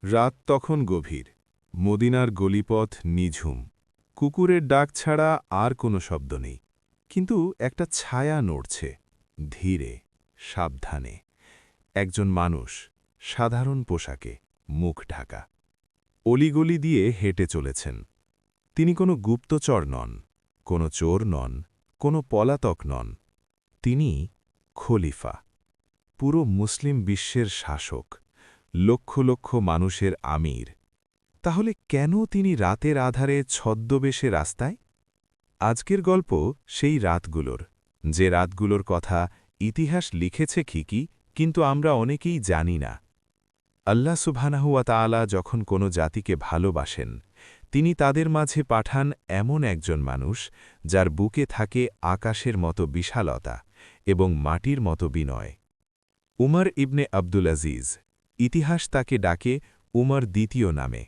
রাত তখন গভীর, মদিনার গলিপথ নিঝুম। কুকুরের ডাক ছাড়া আর কোনো শব্দ নেই, কিন্তু একটা ছায়া নড়ছে, ধীরে, সাবধানে। একজন মানুষ, সাধারণ পোশাকে, মুখ ঢাকা, অলিগলি দিয়ে হেঁটে চলেছেন। তিনি কোনো গুপ্তচর নন, কোনো চোর নন, কোনো পলাতক নন। তিনি খলিফা, পুরো মুসলিম বিশ্বের শাসক, লক্ষ লক্ষ মানুষের আমির। তাহলে কেন তিনি রাতের আধারে ছদ্মবেশে রাস্তায়? আজকের গল্প সেই রাতগুলোর, যে রাতগুলোর কথা ইতিহাস লিখেছে ঠিকই, কিন্তু আমরা অনেকেই জানি না। আল্লাহ সুবহানাহু ওয়া তাআলা যখন কোনো জাতিকে ভালোবাসেন, তিনি তাদের মাঝে পাঠান এমন একজন মানুষ, যার বুকে থাকে আকাশের মতো বিশালতা এবং মাটির মতো বিনয়। উমর ইবনে আব্দুল আজিজ, ইতিহাস তাকে ডাকে উমর দ্বিতীয় নামে।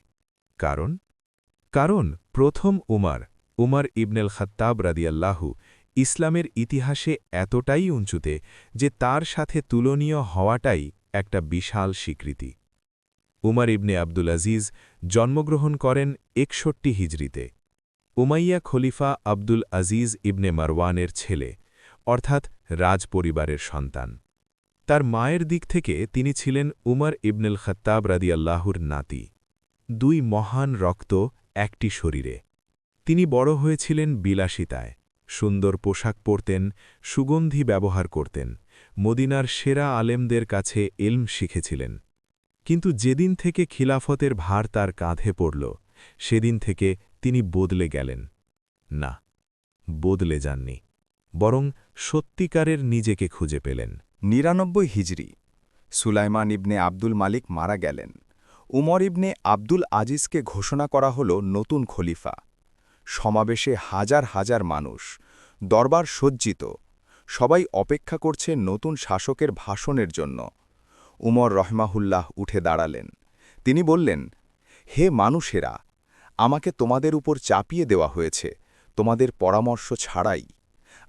কারণ কারণ প্রথম উমর ইবনেল খাত্তাব রাদিয়াল্লাহু ইসলামের ইতিহাসে এতটাই উঁচুতে যে তার সাথে তুলনীয় হওয়াটাই একটা বিশাল স্বীকৃতি। উমর ইবনে আব্দুল আজিজ জন্মগ্রহণ করেন ৬১ হিজরিতে। উমাইয়া খলিফা আব্দুল আজিজ ইবনে মারওয়ানের ছেলে, অর্থাৎ রাজ পরিবারের সন্তান। তার মায়ের দিক থেকে তিনি ছিলেন উমর ইবনেল খাত্তাব রাদিয়াল্লাহুর নাতি। দুই মহান রক্ত একটি শরীরে। তিনি বড় হয়েছিলেন বিলাসিতায়, সুন্দর পোশাক পরতেন, সুগন্ধি ব্যবহার করতেন, মদিনার সেরা আলেমদের কাছে ইলম শিখেছিলেন। কিন্তু যেদিন থেকে খিলাফতের ভার তার কাঁধে পড়ল, সেদিন থেকে তিনি বদলে গেলেন। না, বদলে যাননি, বরং সত্যিকারের নিজেকে খুঁজে পেলেন। ৯৯ হিজরি, সুলাইমান ইবনে আব্দুল মালিক মারা গেলেন। উমর ইবনে আব্দুল আজিজকে ঘোষণা করা হল নতুন খলিফা। সমাবেশে হাজার হাজার মানুষ, দরবার সজ্জিত, সবাই অপেক্ষা করছে নতুন শাসকের ভাষণের জন্য। উমর রহমাহুল্লাহ উঠে দাঁড়ালেন। তিনি বললেন, হে মানুষেরা, আমাকে তোমাদের উপর চাপিয়ে দেওয়া হয়েছে তোমাদের পরামর্শ ছাড়াই।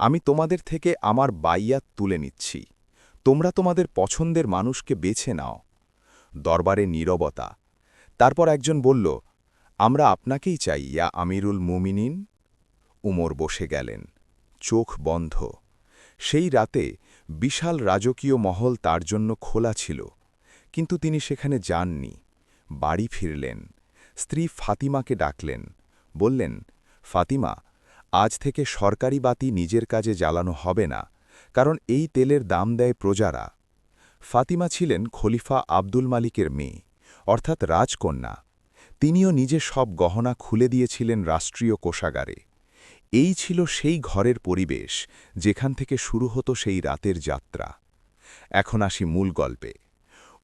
আমি তোমাদের থেকে আমার বাইয়াত তুলে নিচ্ছি। তোমরা তোমাদের পছন্দের মানুষকে বেছে নাও। দরবারে নীরবতা। তারপর একজন বলল, আমরা আপনাকেই চাই, ইয়া আমিরুল মুমিনিন। উমর বসে গেলেন, চোখ বন্ধ। সেই রাতে বিশাল রাজকীয় মহল তার জন্য খোলা ছিল, কিন্তু তিনি সেখানে যাননি। বাড়ি ফিরলেন, স্ত্রী ফাতিমাকে ডাকলেন, বললেন, ফাতিমা, আজ থেকে সরকারি বাতি নিজের কাজে জ্বালানো হবে না, কারণ এই তেলের দাম দেয় প্রজারা। ফাতিমা ছিলেন খলিফা আব্দুল মালিকের মেয়ে, অর্থাৎ রাজকন্যা। তিনিও নিজে সব গহনা খুলে দিয়েছিলেন রাষ্ট্রীয় কোষাগারে। এই ছিল সেই ঘরের পরিবেশ যেখান থেকে শুরু হতো সেই রাতের যাত্রা। এখন আসি মূল গল্পে।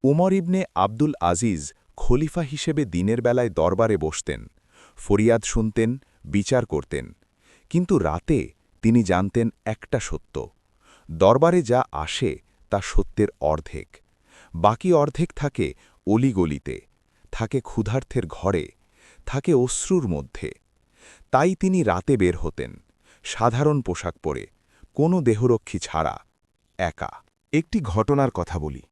উমর ইবনে আব্দুল আজিজ খলিফা হিসেবে দিনের বেলায় দরবারে বসতেন, ফরিয়াদ শুনতেন, বিচার করতেন। কিন্তু রাতে তিনি জানতেন একটা সত্য, দরবারে যা আসে তা সত্যের অর্ধেক। বাকি অর্ধেক থাকে অলিগলিতে, থাকে ক্ষুধার্থের ঘরে, থাকে অশ্রুর মধ্যে। তাই তিনি রাতে বের হতেন, সাধারণ পোশাক পরে, কোনো দেহরক্ষী ছাড়া, একা। একটি ঘটনার কথা বলি।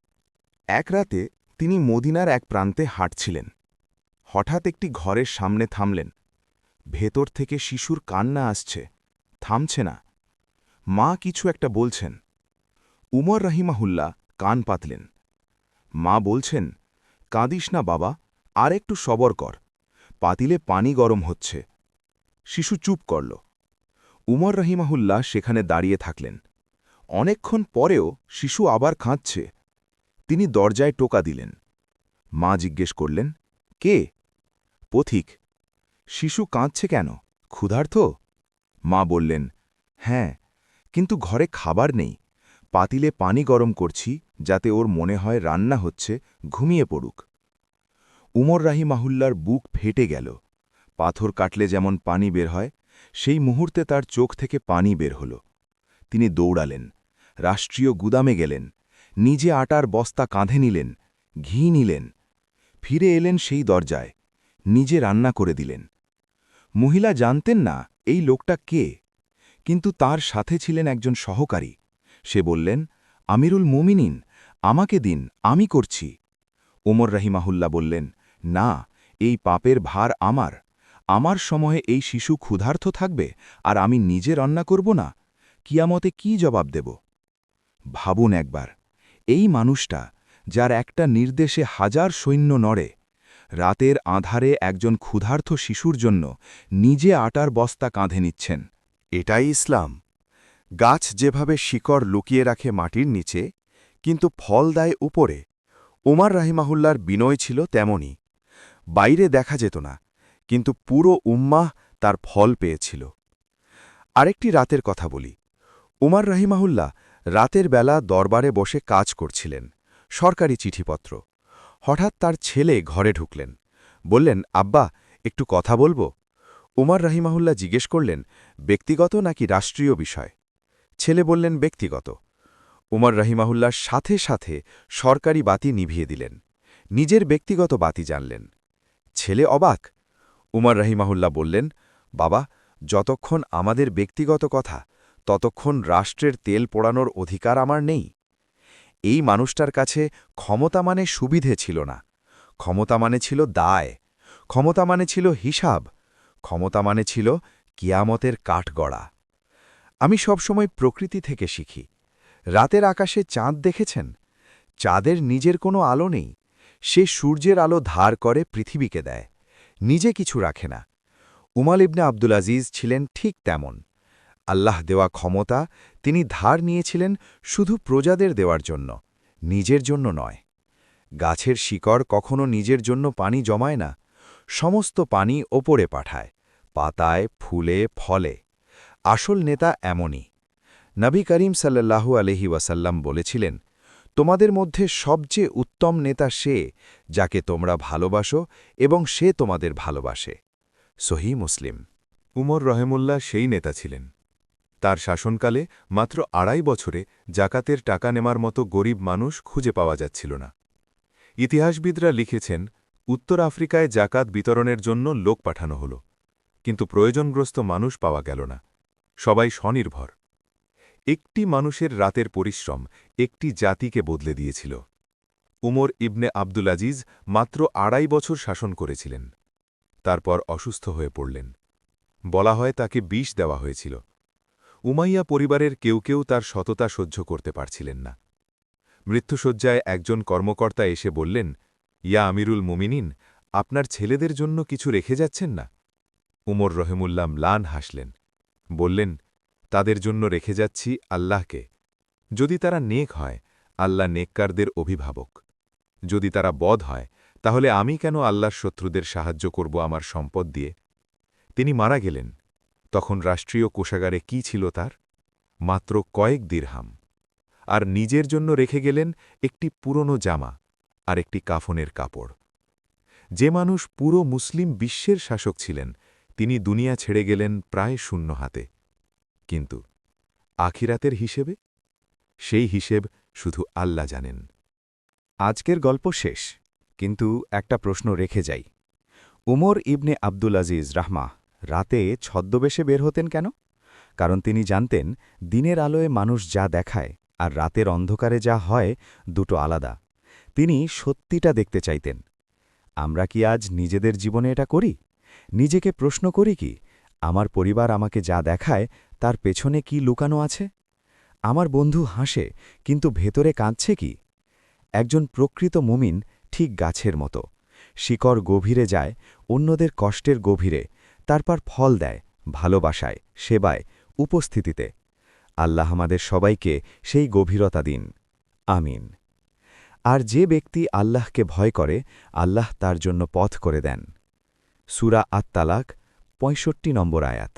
এক রাতে তিনি মদিনার এক প্রান্তে হাঁটছিলেন। হঠাৎ একটি ঘরের সামনে থামলেন। ভেতর থেকে শিশুর কান্না আসছে, থামছে না। মা কিছু একটা বলছেন। উমর রাহিমাহুল্লাহ কান পাতলেন। মা বলছেন, কাঁদিস না বাবা, আর একটু সবর কর, পাতিলে পানি গরম হচ্ছে। শিশু চুপ করল। উমর রাহিমাহুল্লাহ সেখানে দাঁড়িয়ে থাকলেন। অনেকক্ষণ পরেও শিশু আবার কাঁদছে। তিনি দরজায় টোকা দিলেন। মা জিজ্ঞেস করলেন, কে? পথিক। শিশু কাঁদছে কেন, ক্ষুধার্ত? মা বললেন, হ্যাঁ, কিন্তু ঘরে খাবার নেই। পাতিলে পানি গরম করছি, যাতে ওর মনে হয় রান্না হচ্ছে, ঘুমিয়ে পড়ুক। উমর রাহিমাহুল্লার বুক ফেটে গেল। পাথর কাটলে যেমন পানি বের হয়, সেই মুহূর্তে তার চোখ থেকে পানি বের হল। তিনি দৌড়ালেন, রাষ্ট্রীয় গুদামে গেলেন, নিজে আটার বস্তা কাঁধে নিলেন, ঘি নিলেন। ফিরে এলেন সেই দরজায়, নিজে রান্না করে দিলেন। মহিলা জানতেন না এই লোকটা কে, কিন্তু তার সাথে ছিলেন একজন সহকারী। সে বললেন, আমিরুল মুমিনিন, আমাকে দিন, আমি করছি। ওমর রাহিমাহুল্লাহ বললেন, না, এই পাপের ভার আমার সময়ে এই শিশু ক্ষুধার্ত থাকবে আর আমি নিজে রান্না করব না, কিয়ামতে কি জবাব দেব? ভাবুন একবার, এই মানুষটা, যার একটা নির্দেশে হাজার সৈন্য নড়ে, রাতের আঁধারে একজন ক্ষুধার্ত শিশুর জন্য নিজে আটার বস্তা কাঁধে নিচ্ছেন। এটাই ইসলাম। গাছ যেভাবে শিকড় লুকিয়ে রাখে মাটির নিচে, কিন্তু ফল দেয় উপরে, ওমর রাহিমাহুল্লার বিনয় ছিল তেমনই। বাইরে দেখা যেত না, কিন্তু পুরো উম্মাহ তার ফল পেয়েছিল। আরেকটি রাতের কথা বলি। উমর রাহিমাহুল্লাহ রাতের বেলা দরবারে বসে কাজ করছিলেন, সরকারি চিঠিপত্র। হঠাৎ তার ছেলে ঘরে ঢুকলেন, বললেন, আব্বা, একটু কথা বলবো। উমর রাহিমাহুল্লাহ জিজ্ঞেস করলেন, ব্যক্তিগত নাকি রাষ্ট্রীয় বিষয়? ছেলে বললেন, ব্যক্তিগত। উমর রাহিমাহুল্লাহ সাথে সাথে সরকারি বাতি নিভিয়ে দিলেন, নিজের ব্যক্তিগত বাতি জানলেন। ছেলে অবাক। উমর রাহিমাহুল্লাহ বললেন, বাবা, যতক্ষণ আমাদের ব্যক্তিগত কথা, ততক্ষণ রাষ্ট্রের তেল পোড়ানোর অধিকার আমার নেই। এই মানুষটার কাছে ক্ষমতা মানে সুবিধে ছিল না, ক্ষমতা মানে ছিল দায়, ক্ষমতা মানে ছিল হিসাব, ক্ষমতা মানে ছিল কিয়ামতের কাঠগড়া। আমি সবসময় প্রকৃতি থেকে শিখি। রাতের আকাশে চাঁদ দেখেছেন? চাঁদের নিজের কোনো আলো নেই, সে সূর্যের আলো ধার করে পৃথিবীকে দেয়, নিজে কিছু রাখে না। উমর ইবনে আব্দুল আজিজ ছিলেন ঠিক তেমন। আল্লাহ দেওয়া ক্ষমতা তিনি ধার নিয়েছিলেন শুধু প্রজাদের দেওয়ার জন্য, নিজের জন্য নয়। গাছের শিকড় কখনো নিজের জন্য পানি জমায় না, সমস্ত পানি ওপরে পাঠায়, পাতায়, ফুলে, ফলে। আসল নেতা এমনই। নবী করিম সাল্লাল্লাহু আলাইহি ওয়াসাল্লাম বলেছিলেন, তোমাদের মধ্যে সবচেয়ে উত্তম নেতা সে, যাকে তোমরা ভালোবাসো এবং সে তোমাদের ভালোবাসে। সহিহ মুসলিম। উমর রহেমুল্লাহ সেই নেতা ছিলেন। তার শাসনকালে মাত্র ২.৫ বছরে জাকাতের টাকা নেমার মতো গরিব মানুষ খুঁজে পাওয়া যাচ্ছিল না। ইতিহাসবিদরা লিখেছেন, উত্তর আফ্রিকায় জাকাত বিতরণের জন্য লোক পাঠানো হল, কিন্তু প্রয়োজনগ্রস্ত মানুষ পাওয়া গেল না, সবাই স্বনির্ভর। একটি মানুষের রাতের পরিশ্রম একটি জাতিকে বদলে দিয়েছিল। উমর ইবনে আব্দুল আজিজ মাত্র ২.৫ বছর শাসন করেছিলেন। তারপর অসুস্থ হয়ে পড়লেন। বলা হয় তাকে বিষ দেওয়া হয়েছিল। উমাইয়া পরিবারের কেউ কেউ তার সততা সহ্য করতে পারছিলেন না। মৃত্যুশয্যায় একজন কর্মকর্তা এসে বললেন, ইয়া আমিরুল মুমিনিন, আপনার ছেলেদের জন্য কিছু রেখে যাচ্ছেন না? উমর রহেমুল্লাহ ম্লান হাসলেন, বললেন, তাদের জন্য রেখে যাচ্ছি আল্লাহকে। যদি তারা নেক হয়, আল্লাহ নেককারদের অভিভাবক। যদি তারা বদ হয়, তাহলে আমি কেন আল্লাহর শত্রুদের সাহায্য করব আমার সম্পদ দিয়ে? তিনি মারা গেলেন। তখন রাষ্ট্রীয় কোষাগারে কি ছিল তার? মাত্র কয়েক দিরহাম। আর নিজের জন্য রেখে গেলেন একটি পুরনো জামা আর একটি কাফনের কাপড়। যে মানুষ পুরো মুসলিম বিশ্বের শাসক ছিলেন, তিনি দুনিয়া ছেড়ে গেলেন প্রায় শূন্য হাতে। কিন্তু আখিরাতের হিসেবে? সেই হিসেব শুধু আল্লাহ জানেন। আজকের গল্প শেষ, কিন্তু একটা প্রশ্ন রেখে যাই। উমর ইবনে আব্দুল আজিজ রাহমাহ রাতে ছদ্মবেশে বের হতেন কেন? কারণ তিনি জানতেন, দিনের আলোয় মানুষ যা দেখায় আর রাতের অন্ধকারে যা হয়, দুটো আলাদা। তিনি সত্যিটা দেখতে চাইতেন। আমরা কি আজ নিজেদের জীবনে এটা করি? নিজেকে প্রশ্ন করি কি, আমার পরিবার আমাকে যা দেখায় তার পেছনে কি লুকানো আছে? আমার বন্ধু হাসে, কিন্তু ভেতরে কাঁদছে কি? একজন প্রকৃত মুমিন ঠিক গাছের মতো, শিকড় গভীরে যায়, অন্যদের কষ্টের গভীরে, তারপর ফল দেয় ভালোবাসায়, সেবায়, উপস্থিতিতে। আল্লাহ আমাদের সবাইকে সেই গভীরতা দিন। আমিন। আর যে ব্যক্তি আল্লাহকে ভয় করে, আল্লাহ তার জন্য পথ করে দেন। সূরা আত-তালাক ৬৫ নম্বর আয়াত।